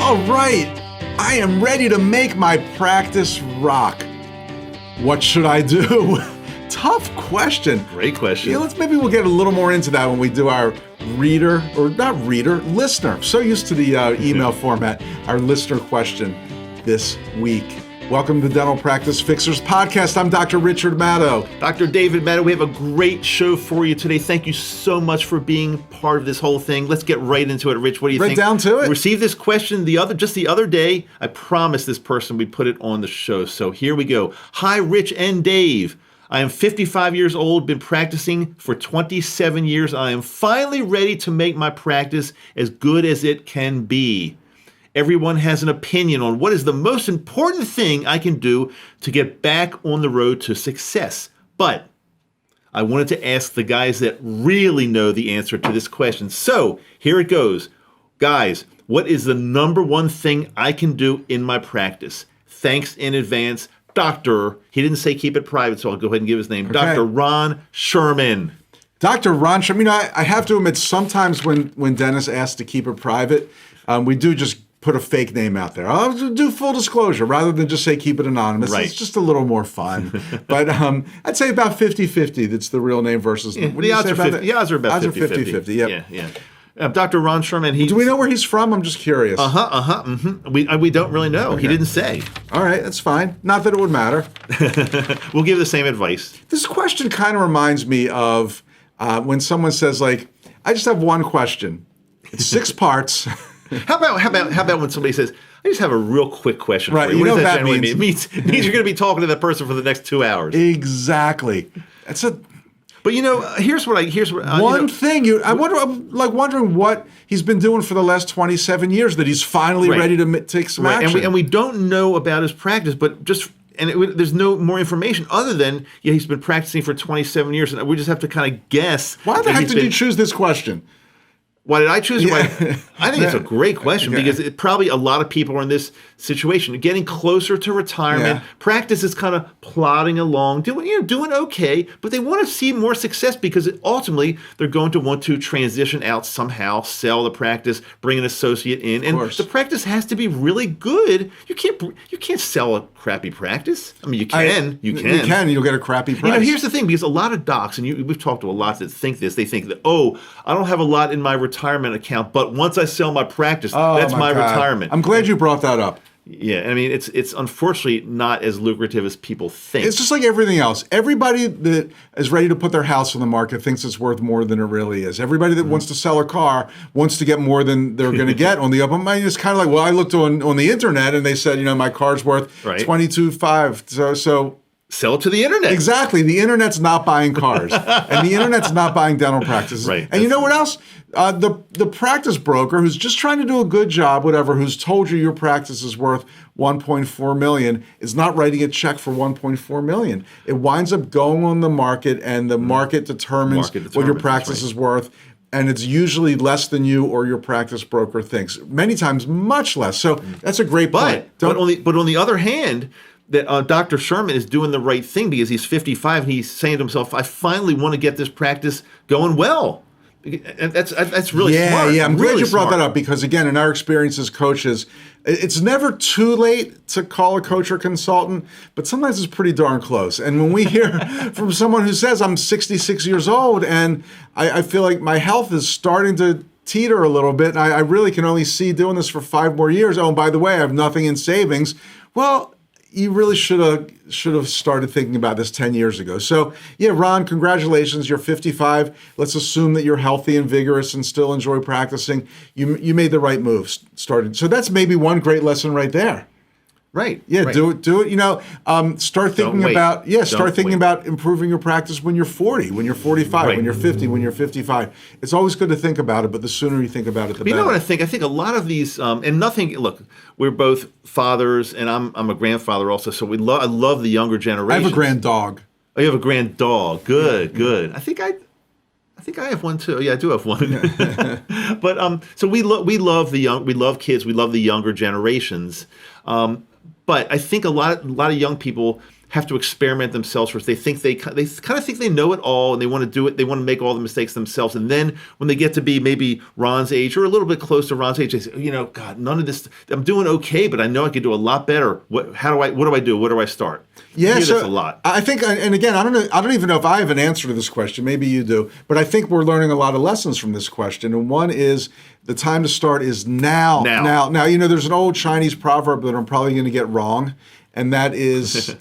All right, I am ready to make my practice rock. What should I do? Tough question. Great question. Yeah, maybe we'll get a little more into that when we do our listener. So used to the email format, our listener question this week. Welcome to the Dental Practice Fixers Podcast. I'm Dr. Richard Madow. Dr. David Madow, we have a great show for you today. Thank you so much for being part of this whole thing. Let's get right into it, Rich. What do you think? Right down to it. We received this question the other day. I promised this person we put it on the show. So here we go. Hi, Rich and Dave. I am 55 years old, been practicing for 27 years. I am finally ready to make my practice as good as it can be. Everyone has an opinion on what is the most important thing I can do to get back on the road to success. But I wanted to ask the guys that really know the answer to this question. So here it goes. Guys, what is the number one thing I can do in my practice? Thanks in advance, Dr. He didn't say keep it private, so I'll go ahead and give his name. Okay. Dr. Ron Sherman. Dr. Ron Sherman. I have to admit, sometimes when Dennis asks to keep it private, we do just put a fake name out there. I'll do full disclosure rather than just say keep it anonymous. Right. It's just a little more fun. But I'd say about 50-50 that's the real name versus the odds are 50. The odds are about 50-50. Yep. Yeah. Dr. Ron Sherman. Do we know where he's from? I'm just curious. We don't really know. Okay. He didn't say. All right, that's fine. Not that it would matter. We'll give the same advice. This question kind of reminds me of when someone says, like, I just have one question. It's 6 parts. How about when somebody says, I just have a real quick question right, for you? What does that generally mean? It means you're going to be talking to that person for the next 2 hours. Exactly. But here's what I'm wondering what he's been doing for the last 27 years that he's finally ready to take some action. And we don't know about his practice, but there's no more information other than he's been practicing for 27 years, and we just have to kind of guess. Why the heck did you choose this question? Why did I choose? I think it's a great question because probably a lot of people are in this situation, getting closer to retirement. Yeah. Practice is kind of plodding along, doing okay, but they want to see more success because ultimately they're going to want to transition out somehow, sell the practice, bring an associate in, and the practice has to be really good. You can't sell a crappy practice. I mean, you can. You can. You'll get a crappy price. Here's the thing, because a lot of docs, and we've talked to a lot that think this. They think that I don't have a lot in my retirement account, but once I sell my practice, that's my retirement. I'm glad you brought that up. Yeah, I mean, it's unfortunately not as lucrative as people think. It's just like everything else. Everybody that is ready to put their house on the market thinks it's worth more than it really is. Everybody that wants to sell a car wants to get more than they're going to get on the open market. It's kind of like, well, I looked on the internet and they said, my car's worth $22,500. So sell it to the internet. Exactly. The internet's not buying cars, and the internet's not buying dental practices. Right. And you know what else? The practice broker who's just trying to do a good job, whatever, who's told you your practice is worth $1.4 million, is not writing a check for $1.4 million. It winds up going on the market, and the market determines what your practice is worth. And it's usually less than you or your practice broker thinks. Many times, much less. So that's a great point. But on the other hand, that Dr. Sherman is doing the right thing because he's 55 and he's saying to himself, I finally want to get this practice going well. And that's really smart. Yeah, I'm really glad you brought smart. that up because, again, in our experience as coaches, it's never too late to call a coach or consultant, but sometimes it's pretty darn close. And when we hear from someone who says, I'm 66 years old and I feel like my health is starting to teeter a little bit, and I really can only see doing this for 5 more years. Oh, and by the way, I have nothing in savings. Well, you really should have started thinking about this 10 years ago. So, yeah, Ron, congratulations. You're 55. Let's assume that you're healthy and vigorous and still enjoy practicing. You made the right move. Started. So that's maybe one great lesson right there. Right. Yeah, right. do it. Start thinking about improving your practice when you're 40, when you're 45, when you're 50, when you're 55. It's always good to think about it, but the sooner you think about it, the better. You know what I think? I think a lot of these, and nothing. Look, we're both fathers, and I'm a grandfather also. So I love the younger generation. I have a grand dog. Oh, you have a grand dog. Good, good. I think I have one too. Yeah, I do have one. But so we love kids. We love the younger generations. But I think a lot of young people have to experiment themselves first. They kind of think they know it all, and they want to do it. They want to make all the mistakes themselves. And then when they get to be maybe Ron's age or a little bit close to Ron's age, they say, God, none of this. I'm doing okay, but I know I could do a lot better. What do I do? Where do I start? Yeah, so that's a lot. I think, and again, I don't even know if I have an answer to this question. Maybe you do, but I think we're learning a lot of lessons from this question. And one is the time to start is now. Now, there's an old Chinese proverb that I'm probably going to get wrong. And that is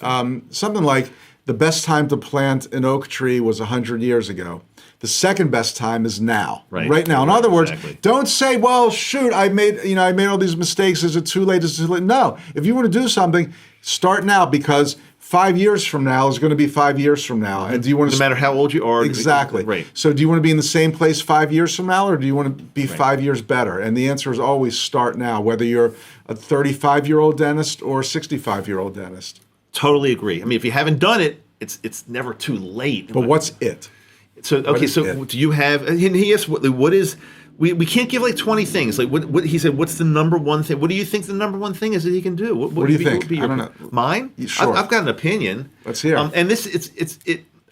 something like the best time to plant an oak tree was 100 years ago. The second best time is now, right now. In other words, don't say, well, shoot, I made all these mistakes. Is it too late? Is it too late? No. If you want to do something, start now, because 5 years from now is going to be 5 years from now. And do you want to... No matter how old you are. Exactly. Right. So do you want to be in the same place 5 years from now, or do you want to be 5 years better? And the answer is always start now, whether you're a 35-year-old dentist or a 65-year-old dentist. Totally agree. I mean, if you haven't done it, it's never too late. But what's it? So do you have... And he asked, what is... We can't give like 20 things. Like what he said, what's the number one thing? What do you think the number one thing is that he can do? What do you think? I don't know. Mine? Sure. I've got an opinion. Let's hear. And this,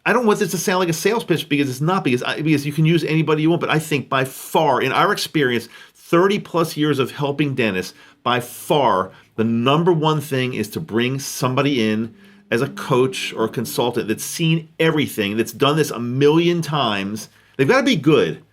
I don't want this to sound like a sales pitch, because it's not, because you can use anybody you want. But I think by far, in our experience, 30 plus years of helping dentists, by far, the number one thing is to bring somebody in as a coach or a consultant that's seen everything, that's done this a million times. They've got to be good.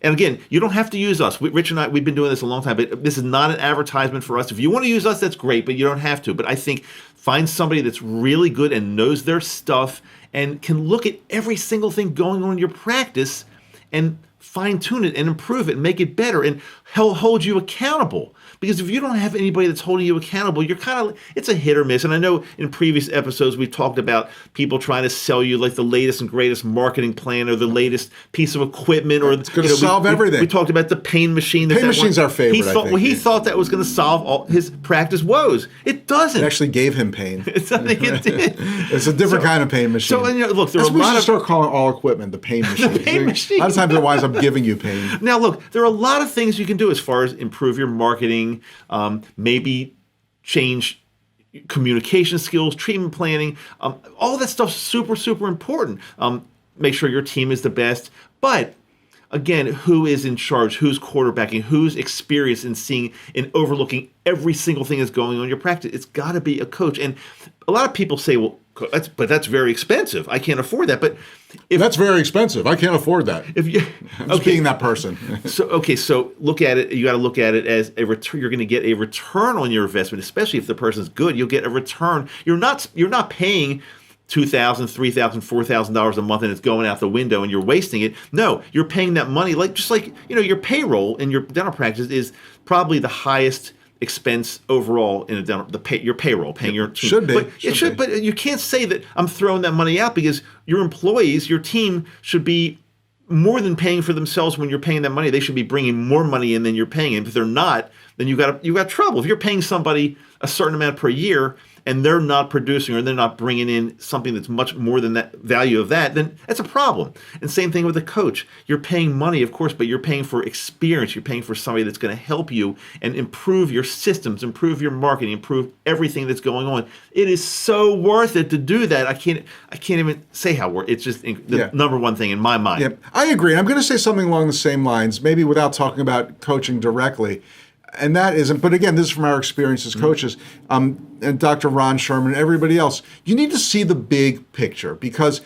And again, you don't have to use us. Rich and I, we've been doing this a long time, but this is not an advertisement for us. If you want to use us, that's great, but you don't have to. But I think find somebody that's really good and knows their stuff and can look at every single thing going on in your practice and fine-tune it and improve it and make it better, and he'll hold you accountable. Because if you don't have anybody that's holding you accountable, you're kind of, it's a hit or miss. And I know in previous episodes we've talked about people trying to sell you like the latest and greatest marketing plan or the latest piece of equipment, or it's going to solve everything. We taled about the pain machine. Pain machine's our favorite. He thought that was going to solve all his practice woes. It doesn't. It actually gave him pain. It did. It's a different kind of pain machine. So look, there are a lot of... start calling all equipment the pain machine. The pain machine. A lot of times it winds up giving you pain. Now look, there are a lot of things you can do as far as improve your marketing, maybe change communication skills, treatment planning, all that stuff's super, super important. Make sure your team is the best. But again, who is in charge? Who's quarterbacking? Who's experienced in seeing and overlooking every single thing that's going on in your practice? It's got to be a coach. And a lot of people say, well, that's very expensive. I can't afford that. But that's very expensive. I can't afford that. If you, I'm just being that person. So look at it. You got to look at it as a return. You're going to get a return on your investment, especially if the person's good. You'll get a return. You're not paying $2,000, $3,000, $4,000 a month, and it's going out the window, and you're wasting it. No, you're paying that money just like your payroll in your dental practice is probably the highest expense overall in a dental. Your payroll, paying your team. Should be. But it should. But you can't say that I'm throwing that money out, because your employees, your team, should be more than paying for themselves. When you're paying that money, they should be bringing more money in than you're paying. And if they're not, then you got trouble. If you're paying somebody a certain amount per year and they're not producing, or they're not bringing in something that's much more than that value of that, then that's a problem. And same thing with a coach. You're paying money, of course, but you're paying for experience. You're paying for somebody that's going to help you and improve your systems, improve your marketing, improve everything that's going on. It is so worth it to do that. I can't even say how worth it. It's just the number one thing in my mind. Yeah, I agree. And I'm going to say something along the same lines, maybe without talking about coaching directly. And that isn't, but again, this is from our experience as coaches, and Dr. Ron Sherman and everybody else. You need to see the big picture, because,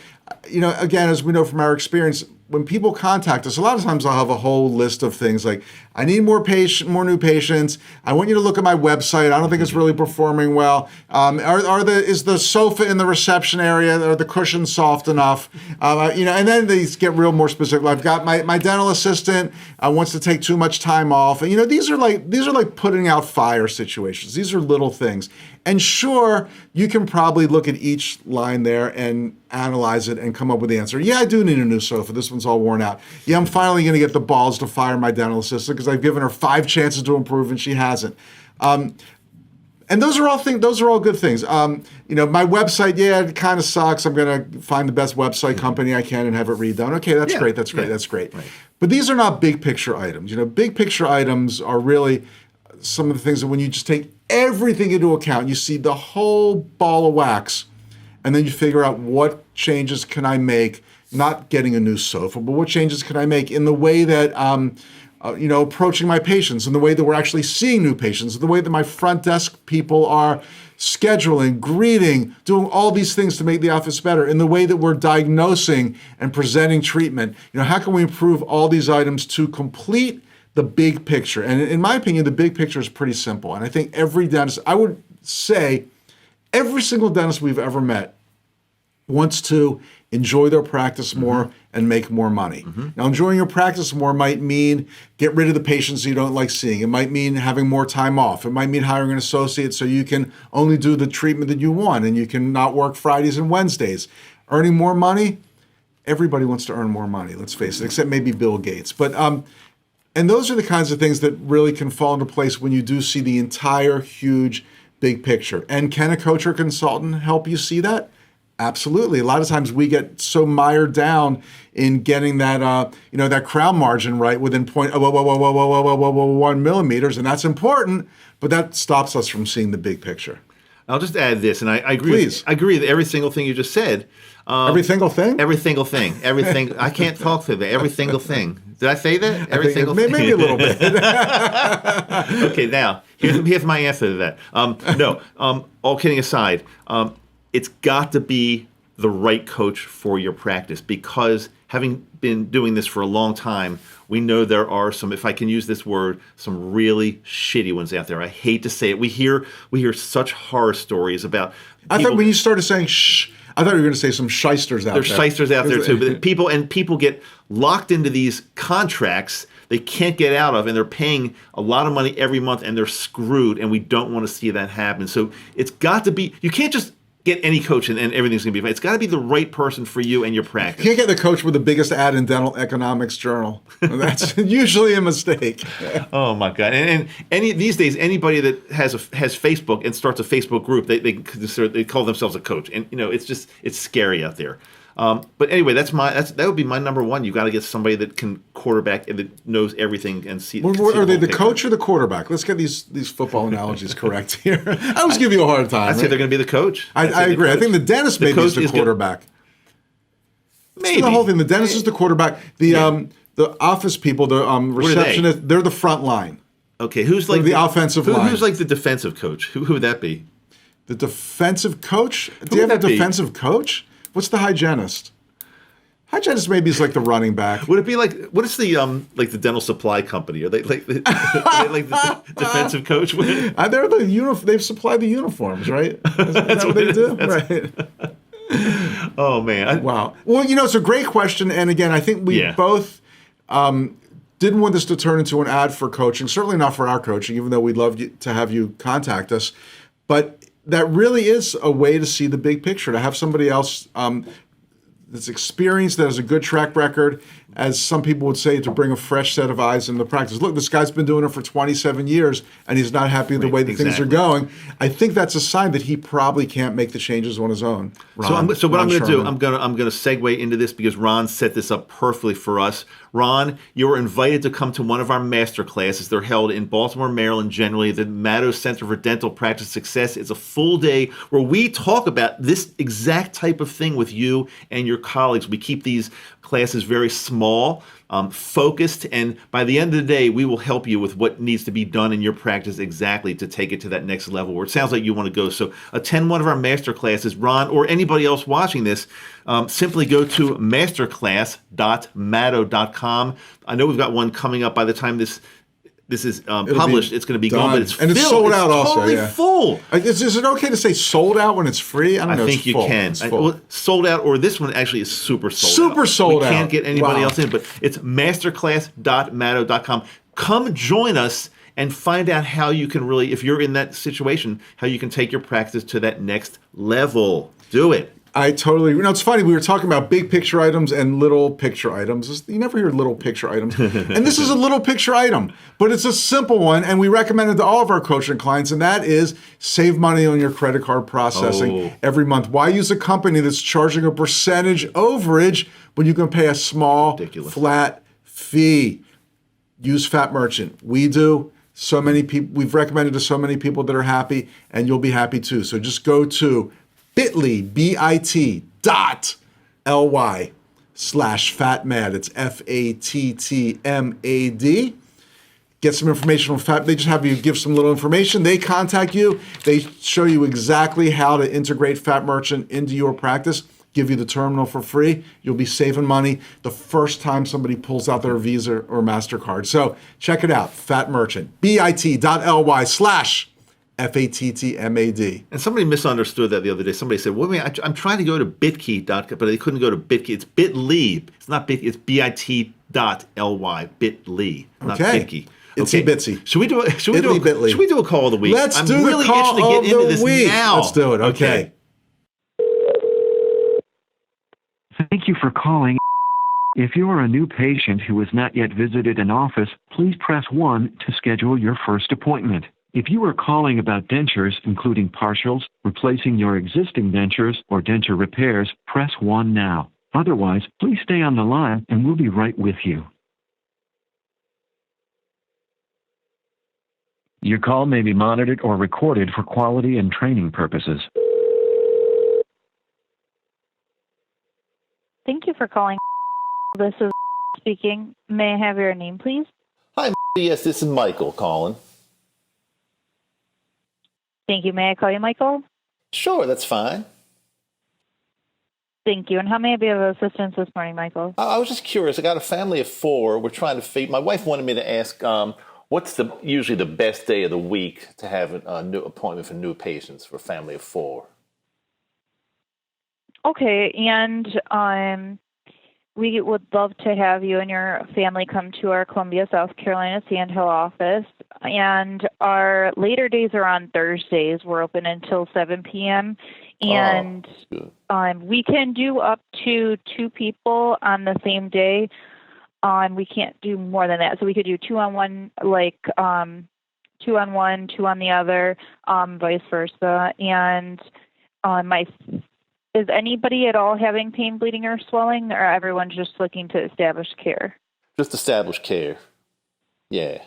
again, as we know from our experience, when people contact us, a lot of times I'll have a whole list of things like, I need more new patients. I want you to look at my website. I don't think it's really performing well. Is the sofa in the reception area, are the cushions soft enough? And then they get more specific. I've got my dental assistant wants to take too much time off. And these are like putting out fire situations. These are little things. And sure, you can probably look at each line there and analyze it and come up with the answer. Yeah, I do need a new sofa. This one's all worn out. Yeah, I'm finally going to get the balls to fire my dental assistant because I've given her 5 chances to improve and she hasn't. And those are all good things. My website, it kind of sucks. I'm going to find the best website company I can and have it redone. Okay, that's great. That's great. Right. But these are not big picture items. Big picture items are really some of the things that when you just take everything into account, you see the whole ball of wax, and then you figure out what changes can I make, not getting a new sofa, but what changes can I make in the way that, approaching my patients, in the way that we're actually seeing new patients, in the way that my front desk people are scheduling, greeting, doing all these things to make the office better, in the way that we're diagnosing and presenting treatment. How can we improve all these items to complete the big picture? And in my opinion, the big picture is pretty simple. And I think every dentist, I would say every single dentist we've ever met wants to enjoy their practice more and make more money. Now, enjoying your practice more might mean get rid of the patients you don't like seeing. It might mean having more time off. It might mean hiring an associate so you can only do the treatment that you want and you can not work Fridays and Wednesdays. Earning more money, everybody wants to earn more money, let's face it, except maybe Bill Gates. But and those are the kinds of things that really can fall into place when you do see the entire huge big picture. And can a coach or consultant help you see that? Absolutely. A lot of times we get so mired down in getting that, that crown margin right within 1 millimeters, and that's important, but that stops us from seeing the big picture. I'll just add this, and I agree. Please. I agree with every single thing you just said. Every single thing? Every single thing. Everything. I can't talk to that. Every single thing. Did I say that? Every single thing. Maybe a little bit. Okay, now here's my answer to that. All kidding aside, it's got to be the right coach for your practice, because having been doing this for a long time, we know there are some, if I can use this word, some really shitty ones out there. I hate to say it. We hear such horror stories about people. I thought when you started saying shh, I thought you were going to say some shysters out there. There's shysters out there too. But people get locked into these contracts they can't get out of, and they're paying a lot of money every month, and they're screwed, and we don't want to see that happen. So it's got to be, you can't just get any coach and everything's going to be fine. It's got to be the right person for you and your practice. You can't get the coach with the biggest ad in Dental Economics Journal. That's usually a mistake. Oh my God! And these days, anybody that has Facebook and starts a Facebook group, they call themselves a coach, and it's scary out there. But anyway, that would be my number one. You've got to get somebody that can quarterback and that knows everything and see. Are they the coach or the quarterback? Let's get these football analogies correct here. I always give you a hard time. I'd say they're going to be the coach. I agree. I think the dentist maybe is the quarterback. Maybe the whole thing. The dentist is the quarterback. The office people, the receptionist, they're the front line. Okay, who's like the offensive line? Who's like the defensive coach? Who would that be? The defensive coach? Do you have a defensive coach? What's the hygienist? Hygienist maybe is like the running back. Would it be like, what is the like the dental supply company? Are they like the defensive coach? They're they supply the uniforms, right? That's what they do, right? Oh man! Wow. Well, it's a great question, and again, I think we both didn't want this to turn into an ad for coaching. Certainly not for our coaching, even though we'd love to have you contact us. But that really is a way to see the big picture, to have somebody else that's experienced, that has a good track record, as some people would say, to bring a fresh set of eyes into practice. Look, this guy's been doing it for 27 years, and he's not happy with the way that things are going. I think that's a sign that he probably can't make the changes on his own. So what I'm going to do, I'm going to segue into this because Ron set this up perfectly for us. Ron, you are invited to come to one of our master classes. They're held in Baltimore, Maryland, generally. The Madow Center for Dental Practice Success. It's a full day where we talk about this exact type of thing with you and your colleagues. We keep these classes very small, focused, and by the end of the day, we will help you with what needs to be done in your practice exactly to take it to that next level where it sounds like you want to go. So attend one of our master classes. Ron, or anybody else watching this, simply go to masterclass.madow.com. I know we've got one coming up by the time this is published. It's going to be gone, but it's sold out also. Totally full. Is it okay to say sold out when it's free? I think you can. Sold out, or this one actually is super sold out. Super sold out. We can't get anybody else in, but it's masterclass.madow.com. Come join us and find out how you can really, if you're in that situation, how you can take your practice to that next level. Do it. I totally, it's funny, we were talking about big picture items and little picture items. You never hear little picture items. And this is a little picture item, but it's a simple one, and we recommend it to all of our coaching clients, and that is save money on your credit card processing every month. Why use a company that's charging a percentage overage when you can pay a small, flat fee? Use Fat Merchant. We do. So many people, we've recommended to so many people that are happy, and you'll be happy too. So just go to bit.ly, bit.ly/fatmad. It's FATTMAD. Get some information on Fat. They just have you give some little information. They contact you. They show you exactly how to integrate Fat Merchant into your practice, give you the terminal for free. You'll be saving money the first time somebody pulls out their Visa or MasterCard. So check it out, Fat Merchant, bit.ly/FATTMAD. And somebody misunderstood that the other day. Somebody said, "Wait a minute, I'm trying to go to bitkey.com, but they couldn't go to bitkey. It's bit.ly. It's not bit. It's bit.ly. Bit.ly, not bitkey." Itsy bitsy. Should we do a call of the week? Let's I'm do really the call itching to get of into the this week. now. Let's do it. Okay. Thank you for calling. If you are a new patient who has not yet visited an office, please press 1 to schedule your first appointment. If you are calling about dentures, including partials, replacing your existing dentures, or denture repairs, press 1 now. Otherwise, please stay on the line and we'll be right with you. Your call may be monitored or recorded for quality and training purposes. Thank you for calling. This is speaking. May I have your name, please? Hi, yes, this is Michael calling. Thank you. May I call you Michael? Sure, that's fine. Thank you. And how may I be of assistance this morning, Michael? I was just curious. I got a family of 4. We're trying to feed. My wife wanted me to ask, what's usually the best day of the week to have a new appointment for new patients for a family of 4? Okay, and we would love to have you and your family come to our Columbia, South Carolina Sand Hill office. And our later days are on Thursdays. We're open until 7 p.m. And we can do up to 2 people on the same day. We can't do more than that. So we could do 2 on one, 2 on one, 2 on the other, vice versa. And is anybody at all having pain, bleeding, or swelling, or everyone's just looking to establish care? Just establish care. Yeah.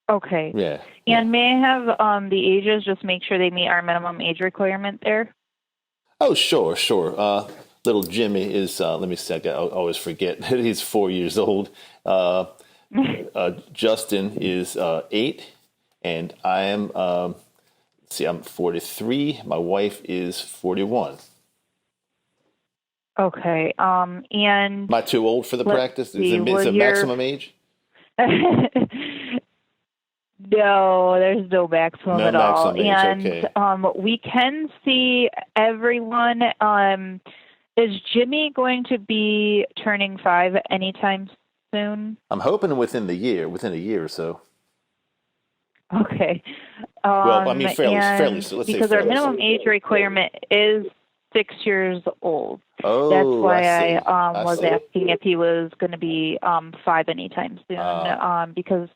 Okay. Yeah. And may I have the ages, just make sure they meet our minimum age requirement there? Oh, sure. Little Jimmy is, let me see, I always forget. He's 4 years old. Justin is 8, and I am, I'm 43. My wife is 41. Okay. And am I too old for the practice? Is it maximum age? No, there's no maximum at all. Age, and okay. We can see everyone. Is Jimmy going to be turning 5 anytime soon? I'm hoping within a year or so. Okay. Well, I mean, fairly soon. Because our minimum age requirement is 6 years old. Oh, that's why I was see. asking if he was going to be 5 anytime soon. Because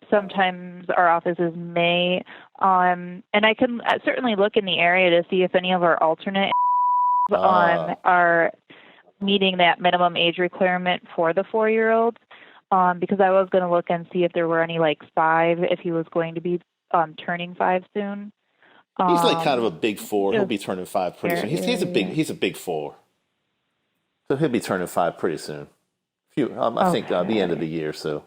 sometimes our offices may, and I can certainly look in the area to see if any of our alternate are meeting that minimum age requirement for the 4-year-olds. Because I was going to look and see if there were any 5, if he was going to be turning 5 soon. He's kind of a big 4. He'll be turning 5 pretty soon. He's a big 4. So he'll be turning 5 pretty soon. I think the end of the year. So.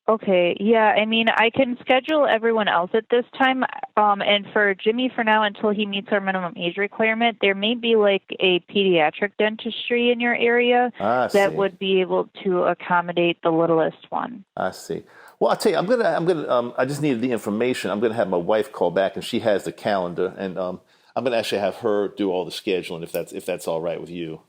Okay. Yeah. I mean, I can schedule everyone else at this time. And for Jimmy, for now, until he meets our minimum age requirement, there may be a pediatric dentistry in your area that would be able to accommodate the littlest one. I see. Well, I'll tell you, I'm gonna. I just needed the information. I'm gonna have my wife call back, and she has the calendar, and I'm gonna actually have her do all the scheduling if that's all right with you.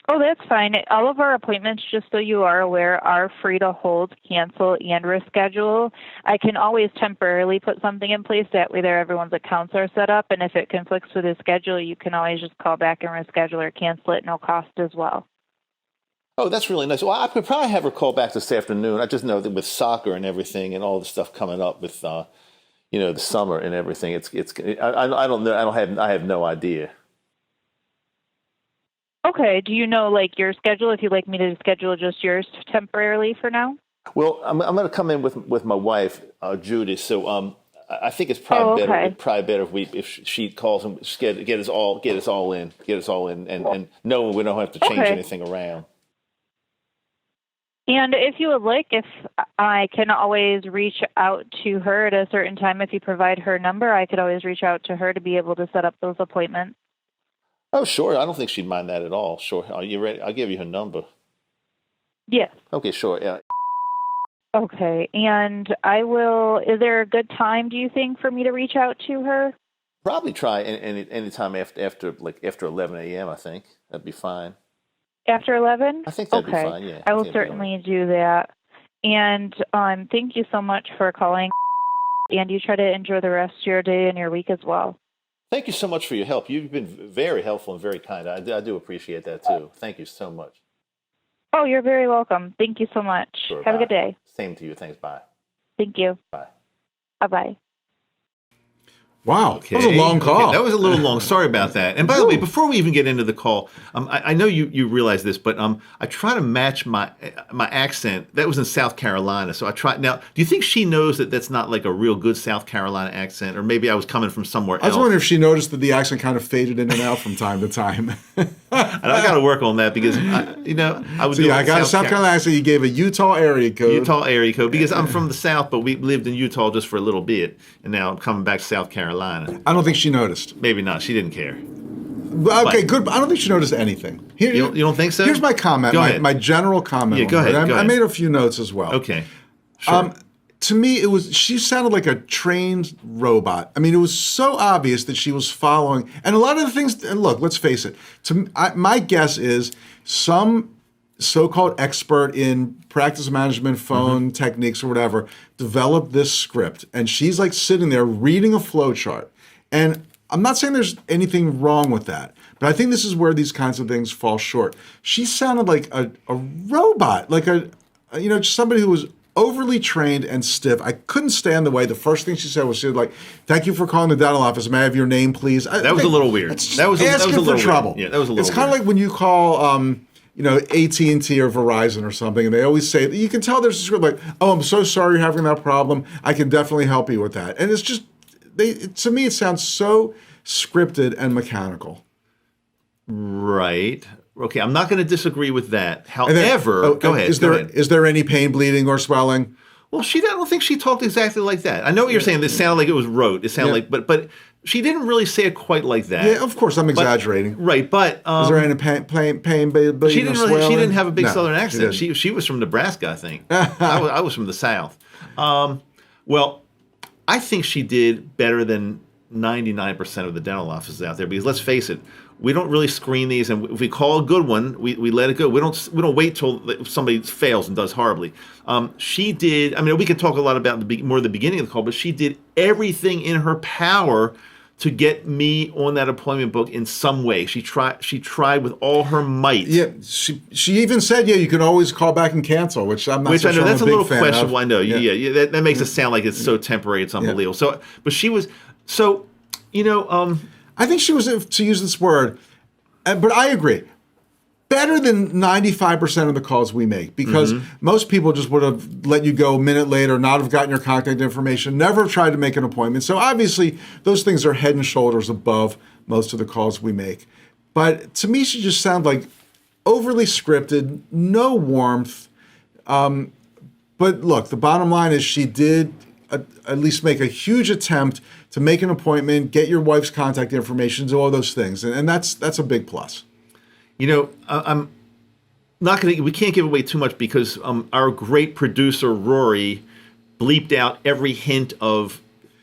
Oh, that's fine. All of our appointments, just so you are aware, are free to hold, cancel, and reschedule. I can always temporarily put something in place. That way there everyone's accounts are set up, and if it conflicts with his schedule, you can always just call back and reschedule or cancel it, no cost as well. Oh, that's really nice. Well, I could probably have her call back this afternoon. I just know that with soccer and everything and all the stuff coming up with, the summer and everything, I don't know. I have no idea. Okay. Do you know your schedule? If you'd like me to schedule just yours temporarily for now? Well, I'm going to come in with my wife, Judy. So I think it's probably better. okay. It's probably better if she calls and get us all in, and knowing we don't have to change Okay. anything around. And if you would like, if I can always reach out to her at a certain time, if you provide her number, I could always reach out to her to be able to set up those appointments. Oh, sure. I don't think she'd mind that at all. Sure. Are you ready? I'll give you her number. Yes. Okay, sure. Yeah. Okay. And is there a good time, do you think, for me to reach out to her? Probably try any time after 11 a.m. I think that'd be fine. After 11? I think that'd be Okay. fine. Yeah. I will think that'd be all certainly do that. And thank you so much for calling. And you try to enjoy the rest of your day and your week as well. Thank you so much for your help. You've been very helpful and very kind. I do appreciate that too. Thank you so much. Oh, you're very welcome. Thank you so much. Sure, Have a bye. good day. Same to you. Thanks. Bye. Thank you. Bye. Bye-bye. Wow, that was a long call. Okay, that was a little long. Sorry about that. And by the way, before we even get into the call, I know you realize this, but I try to match my accent. That was in South Carolina, so I try. Now, do you think she knows that that's not like a real good South Carolina accent, or maybe I was coming from somewhere else? I was wondering if she noticed that the accent kind of faded in and out from time to time. And I got to work on that because I would. See, I got a South Carolina accent. You gave a Utah area code. Utah area code because I'm from the South, but we lived in Utah just for a little bit, and now I'm coming back to South Carolina. I don't think she noticed. Maybe not. She didn't care. Okay, good. I don't think she noticed anything. You don't think so? Here's my comment. Go ahead. My general comment. Yeah, go ahead. I made a few notes as well. Okay. Sure. To me, she sounded like a trained robot. I mean, it was so obvious that she was following, and a lot of the things. And look, let's face it. My guess is some so-called expert in practice management, phone techniques or whatever, developed this script, and she's like sitting there reading a flow chart. And I'm not saying there's anything wrong with that, but I think this is where these kinds of things fall short. She sounded like a robot, like just somebody who was overly trained and stiff. I couldn't stand the way the first thing she said was "Thank you for calling the dental office. May I have your name, please?" That was a little weird. That was asking a little for trouble. Weird. Yeah, that was a little. It's kind of like when you call. AT&T or Verizon or something, and they always say, you can tell there's a script like, "Oh, I'm so sorry you're having that problem. I can definitely help you with that." And it's just, to me, it sounds so scripted and mechanical. Right. Okay, I'm not going to disagree with that. However, go ahead. Is there any pain, bleeding, or swelling? Well, I don't think she talked exactly like that. I know what you're saying. This sounded like it was rote. It sounded like, but she didn't really say it quite like that. Yeah, of course, I'm exaggerating. Right, but is there any pain, bleeding, she didn't or swelling? She didn't have a big Southern She accent. didn't. She was from Nebraska, I think. I was from the South. Well, I think she did better than 99% of the dental offices out there because let's face it, we don't really screen these, and if we call a good one, we let it go. We don't wait till somebody fails and does horribly. She did. I mean, we could talk a lot about more the beginning of the call, but she did everything in her power to get me on that appointment book in some way. She tried with all her might. Yeah, she even said, you can always call back and cancel, which I'm not. Which so I know sure that's I'm a big little fan questionable. of. I know. Yeah. That makes it sound like it's so temporary. It's unbelievable. So, but she was. So, I think she was, to use this word, but I agree, better than 95% of the calls we make, because most people just would have let you go a minute later, not have gotten your contact information, never tried to make an appointment. So obviously, those things are head and shoulders above most of the calls we make. But to me, she just sounded like overly scripted, no warmth. But look, the bottom line is she did at least make a huge attempt to make an appointment, get your wife's contact information, do all those things. And that's a big plus. I'm not going to, we can't give away too much because our great producer, Rory, bleeped out every hint of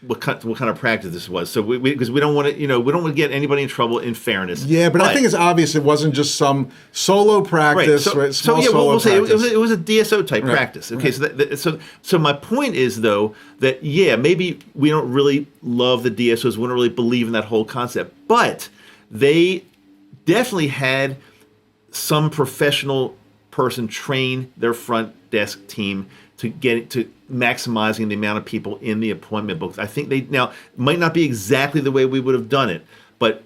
what kind of practice this was. So because we don't want to, we don't want to get anybody in trouble, in fairness. Yeah, but I think it's obvious it wasn't just some solo practice. Right. So we'll say it was a DSO type practice. Okay, so my point is though that maybe we don't really love the DSOs, we don't really believe in that whole concept, but they definitely had some professional person train their front desk team to get to maximizing the amount of people in the appointment books. I think they now might not be exactly the way we would have done it, but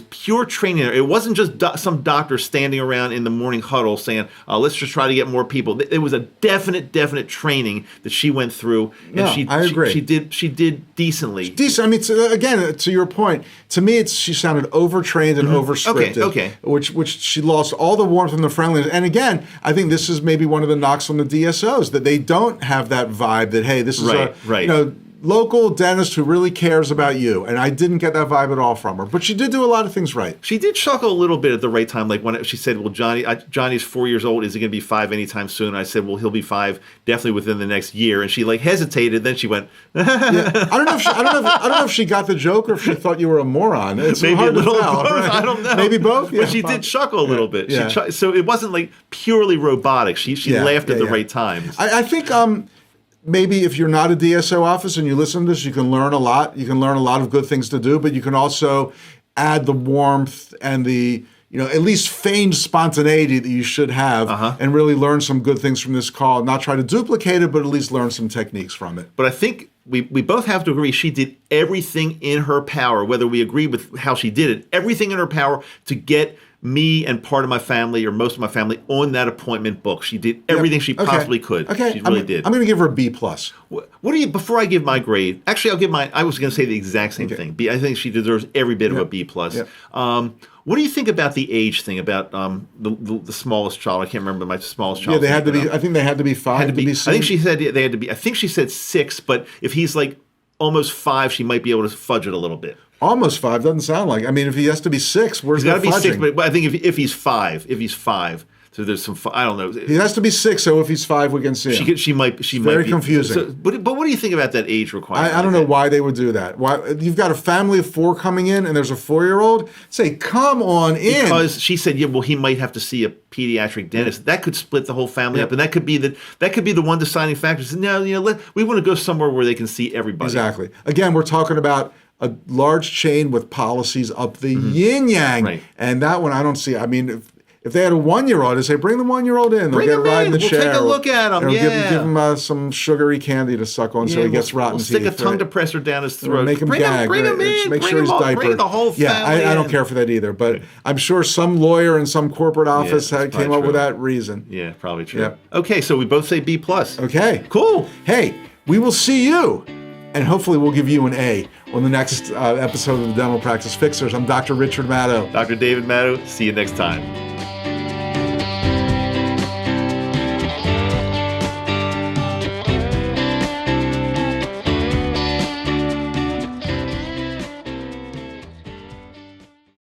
pure training there. It wasn't just some doctor standing around in the morning huddle saying, let's just try to get more people. It was a definite training that she went through, and I agree. She did decently. Decent. I mean, again, to your point, to me, she sounded overtrained and overscripted. Okay. Which she lost all the warmth and the friendliness. And again, I think this is maybe one of the knocks on the DSOs, that they don't have that vibe that, hey, this is a local dentist who really cares about you. And I didn't get that vibe at all from her. But she did do a lot of things right. She did chuckle a little bit at the right time. Like when she said, well, Johnny's 4 years old. Is he going to be 5 anytime soon? And I said, well, he'll be 5 definitely within the next year. And she like hesitated. Then she went, I don't know if she got the joke or if she thought you were a moron. It's maybe hard a little to tell, both. Right? I don't know. Maybe both. But she did chuckle a little bit. Yeah. So it wasn't like purely robotic. She laughed at the right times. I think maybe if you're not a DSO office and you listen to this, you can learn a lot. You can learn a lot of good things to do, but you can also add the warmth and the, at least feigned spontaneity that you should have, and really learn some good things from this call. Not try to duplicate it, but at least learn some techniques from it. But I think we both have to agree she did everything in her power, whether we agree with how she did it, everything in her power to get me and part of my family or most of my family on that appointment book. She did everything she possibly could. Okay. She really did. I'm going to give her a B+. What do you, before I give my grade, actually I'll give I was going to say the exact same thing. I think she deserves every bit of a B+. What do you think about the age thing, about the smallest child? I can't remember my smallest child. Yeah, they had to be, I think they had to be 5 to be seen. I think she said they had to be, I think she said 6, but if he's like almost 5, she might be able to fudge it a little bit. Almost 5 doesn't sound like. I mean, if he has to be 6, where's he's that got to be 6, fudging? but I think if he's 5, so there's some, I don't know. He has to be 6, so if he's 5, we can see him. She might be very confusing. So, but what do you think about that age requirement? I don't know why they would do that. Why you've got a family of 4 coming in, and there's a 4-year-old? Say, come on in. Because she said, yeah, well, he might have to see a pediatric dentist. That could split the whole family up, and that could be the one deciding factor. So, no, we want to go somewhere where they can see everybody. Exactly. Again, we're talking about a large chain with policies up the yin-yang. Right. And that one I don't see. I mean, if they had a 1-year-old, I'd say, bring the 1-year-old in. They'll get a ride in the chair. We'll take a look at him, Give him some sugary candy to suck on so he gets rotten teeth. We'll stick a tongue depressor down his throat. Make him gag. Bring him in. Make sure he's diapered. Bring the whole family I don't care for that either. But I'm sure some lawyer in some corporate office came up with that reason. Yeah, probably true. Yeah. Okay, so we both say B+. Okay. Cool. Hey, we will see you. And hopefully we'll give you an A on the next episode of the Dental Practice Fixers. I'm Dr. Richard Madow. Dr. David Madow. See you next time.